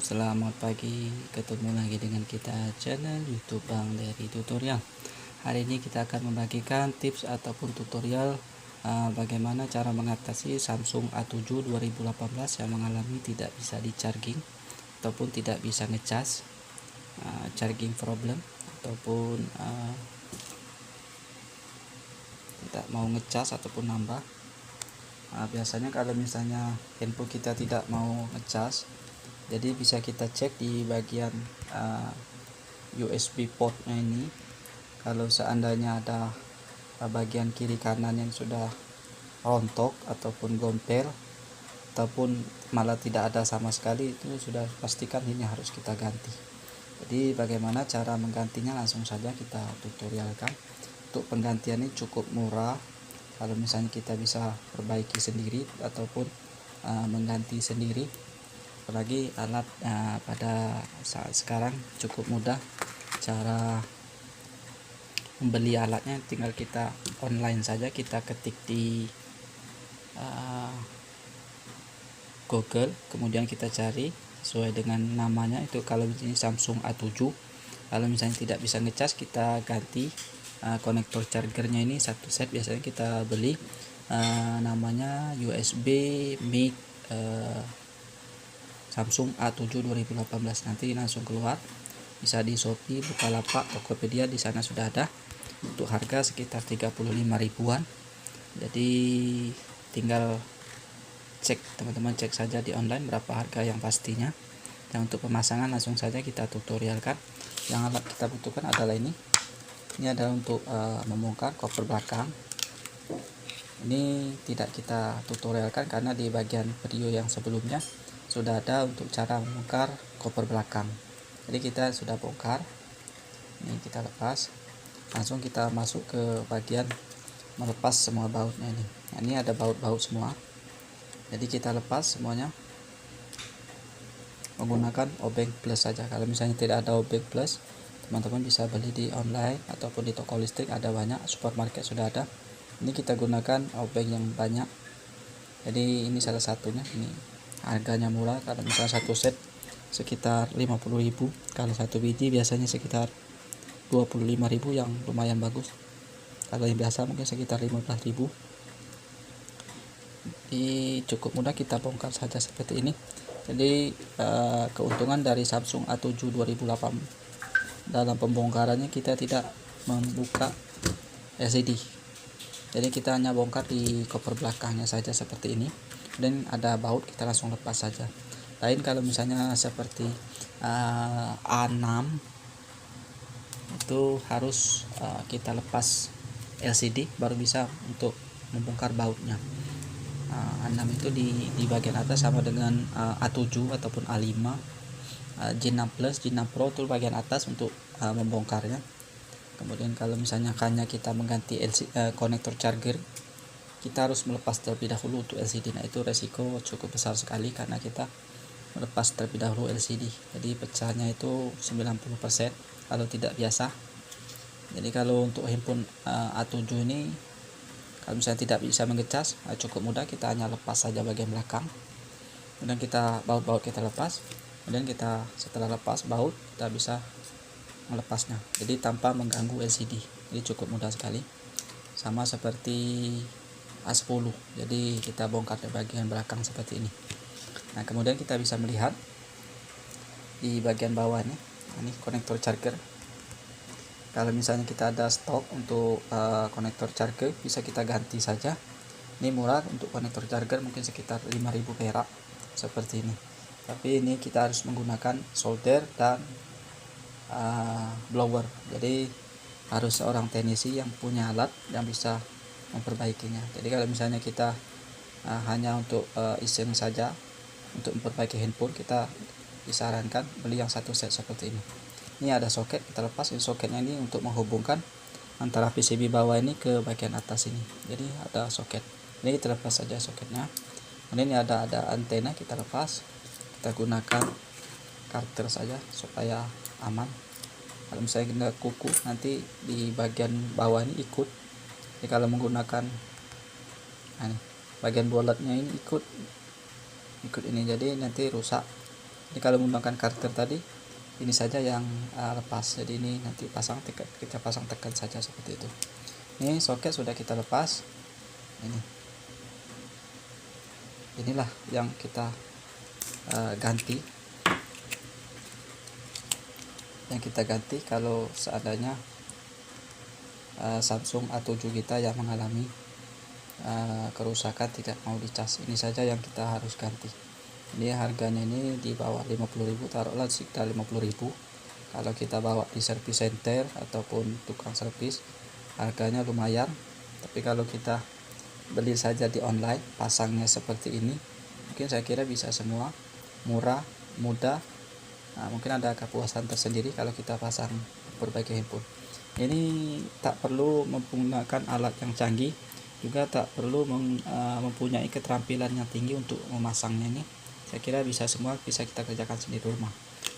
Selamat pagi. Ketemu lagi dengan kita channel YouTube Bang Dery Tutorial. Hari ini kita akan membagikan tips ataupun tutorial bagaimana cara mengatasi Samsung A7 2018 yang mengalami tidak bisa di-charging ataupun tidak bisa ngecas, charging problem ataupun tidak mau ngecas ataupun nambah. Biasanya kalau misalnya handphone kita tidak mau ngecas, jadi bisa kita cek di bagian USB portnya ini. Kalau seandainya ada bagian kiri kanan yang sudah rontok ataupun gompel ataupun malah tidak ada sama sekali, itu sudah pastikan ini harus kita ganti. Jadi bagaimana cara menggantinya, langsung saja kita tutorialkan. Untuk penggantiannya cukup murah. Kalau misalnya kita bisa perbaiki sendiri ataupun mengganti sendiri, apalagi alat pada saat sekarang cukup mudah. Cara membeli alatnya tinggal kita online saja, kita ketik di Google, kemudian kita cari sesuai dengan namanya. Itu kalau misalnya Samsung A7. Kalau misalnya tidak bisa ngecas, kita ganti konektor chargernya. Ini satu set biasanya kita beli, namanya USB mic Samsung A7 2018. Nanti langsung keluar, bisa di Shopee, Bukalapak, Tokopedia, di sana sudah ada. Untuk harga sekitar 35 ribuan. Jadi tinggal cek, teman-teman cek saja di online berapa harga yang pastinya. Dan untuk pemasangan langsung saja kita tutorialkan. Yang alat kita butuhkan adalah ini adalah untuk membongkar cover belakang. Ini tidak kita tutorialkan karena di bagian video yang sebelumnya sudah ada untuk cara membongkar cover belakang. Jadi kita sudah bongkar, ini kita lepas, langsung kita masuk ke bagian melepas semua bautnya ini. Nah, ini ada baut-baut semua, jadi kita lepas semuanya menggunakan obeng plus saja. Kalau misalnya tidak ada obeng plus, teman-teman bisa beli di online ataupun di toko listrik, ada banyak, supermarket sudah ada. Ini kita gunakan obeng yang banyak, jadi ini salah satunya. Ini harganya murah, kalau misalnya satu set sekitar 50.000, kalau satu biji biasanya sekitar 25.000 yang lumayan bagus. Kalau yang biasa mungkin sekitar 15.000. Cukup mudah, kita bongkar saja seperti ini. Jadi keuntungan dari Samsung A7 2008 dalam pembongkarannya, kita tidak membuka LCD, jadi kita hanya bongkar di cover belakangnya saja seperti ini. Dan ada baut, kita langsung lepas saja. Lain kalau misalnya seperti A6, itu harus kita lepas LCD baru bisa untuk membongkar bautnya. A6 itu di bagian atas sama dengan A7 ataupun A5, G6 Plus, G6 Pro itu bagian atas untuk membongkarnya. Kemudian kalau misalnya hanya kita mengganti konektor charger, kita harus melepas terlebih dahulu untuk LCD. Nah, itu resiko cukup besar sekali karena kita melepas terlebih dahulu LCD. Jadi pecahnya itu 90% kalau tidak biasa. Jadi kalau untuk handphone A7 ini, kalau misalnya tidak bisa mengecas, cukup mudah, kita hanya lepas saja bagian belakang. Kemudian kita baut-baut kita lepas. Kemudian kita setelah lepas baut, kita bisa melepasnya, jadi tanpa mengganggu LCD. Jadi cukup mudah sekali, sama seperti A10. Jadi kita bongkar di bagian belakang seperti ini. Nah, kemudian kita bisa melihat di bagian bawah ini konektor charger. Kalau misalnya kita ada stok untuk konektor charger, bisa kita ganti saja. Ini murah untuk konektor charger, mungkin sekitar 5.000 perak seperti ini. Tapi ini kita harus menggunakan solder dan blower. Jadi harus seorang teknisi yang punya alat yang bisa memperbaikinya. Jadi kalau misalnya kita hanya untuk iseng saja untuk memperbaiki handphone, kita disarankan beli yang satu set seperti ini. Ini ada soket, kita lepas. Ini soketnya ini untuk menghubungkan antara PCB bawah ini ke bagian atas ini. Jadi ada soket. Ini kita lepas saja soketnya. Kemudian ini ada antena, kita lepas. Kita gunakan karter saja supaya aman. Kalau misalnya kita kuku, nanti di bagian bawah ini ikut. Jadi kalau menggunakan bagian boletnya ini ikut ini, jadi nanti rusak. Jadi kalau menggunakan karakter tadi, ini saja yang lepas. Jadi ini nanti kita pasang tekan saja seperti itu. Ini soket sudah kita lepas. Inilah yang kita ganti. Yang kita ganti kalau seandainya Samsung A7 kita yang mengalami kerusakan tidak mau dicas. Ini saja yang kita harus ganti. Ini harganya ini di bawah 50.000, taruhlah sekitar 50.000. Kalau kita bawa di service center ataupun tukang servis, harganya lumayan. Tapi kalau kita beli saja di online, pasangnya seperti ini, mungkin saya kira bisa semua, murah, mudah. Mungkin ada kepuasan tersendiri kalau kita pasang berbagai handphone. Ini tak perlu menggunakan alat yang canggih, juga tak perlu mempunyai keterampilan yang tinggi untuk memasangnya. Ini saya kira bisa semua, bisa kita kerjakan sendiri di rumah.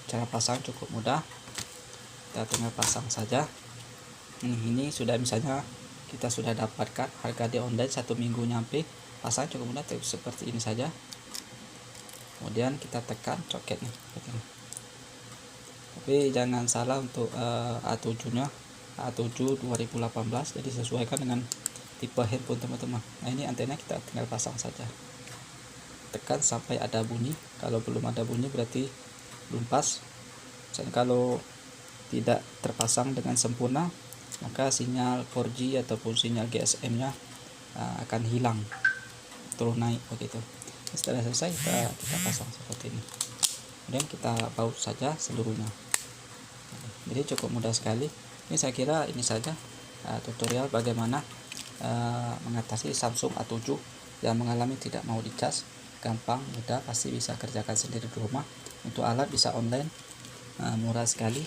Cara pasang cukup mudah, kita tinggal pasang saja. Ini sudah, misalnya kita sudah dapatkan harga di online 1 minggu nyampe, pasang cukup mudah seperti ini saja. Kemudian kita tekan soketnya. Tapi jangan salah untuk A7 nya, A7 2018, jadi sesuaikan dengan tipe handphone teman-teman. Nah ini antena kita tinggal pasang saja, tekan sampai ada bunyi. Kalau belum ada bunyi berarti belum pas. Dan kalau tidak terpasang dengan sempurna, maka sinyal 4G ataupun sinyal GSM nya akan hilang, turun naik begitu. Setelah selesai kita pasang seperti ini, kemudian kita baut saja seluruhnya. Jadi cukup mudah sekali. Ini saya kira ini saja tutorial bagaimana mengatasi Samsung A7 yang mengalami tidak mau dicas. Gampang, mudah, pasti bisa kerjakan sendiri di rumah. Untuk alat bisa online, murah sekali,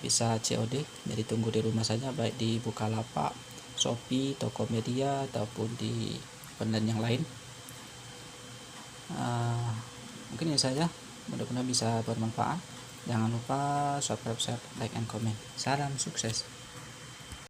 bisa COD, jadi tunggu di rumah saja, baik di Bukalapak, Shopee, Tokopedia ataupun di online yang lain. Mungkin ini saja, mudah-mudahan bisa bermanfaat. Jangan lupa subscribe, share, like, and comment. Salam sukses.